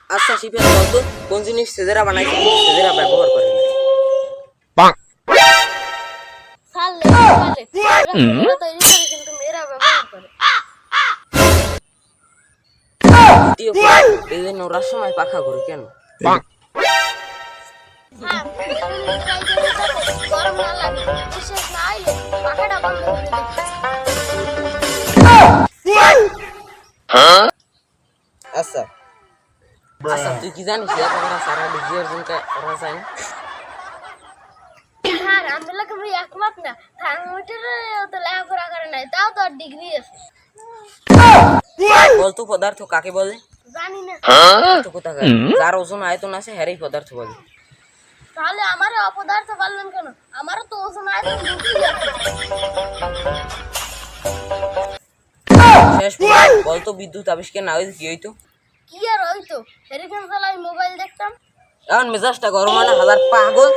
আচ্ছা শিফাত বলতো কোন জিনিস ছেলেরা বানাইছে ছেলেরা ব্যবহার করে না? সালে সালে ছেলেরা তৈরি করে কিন্তু মেয়েরা ব্যবহার করে। দ্বিতীয় প্রশ্ন, এই জন্য ওরা সময় পাখা করে কেন? হ্যাঁ, গরম না লাগে, বিশেষ না আইলে পাখাটা বন্ধ করে দিতে। আচ্ছা আচ্ছা তুই কি জানিস লেখাপড়া সারা ডিগ্রি অর্জন করা যায় না? হ্যাঁ, আমি লেখাপড়া একমত না, থার্মোমিটারে তো লেখাপড়া করে নাই, তাও তো ডিগ্রি আছে। বলতো পদার্থ কাকে বলে? জানি না। তো কোথাকার যার ওজন আয়তন আছে হ্যারেই পদার্থ বলে। তাহলে আমারে অপদার্থ বললেন কেন? আমারও তো ওজন আয়তন দুটোই আছে। শেষ প্রশ্ন, বলতো বিদ্যুৎ আবিষ্কার না হইলে কি হইতো? কি আর হইতো, হেরিকেন চালাই মোবাইল দেখতাম। এখন মেজাজটা গরম হয় না হাজার পাগল।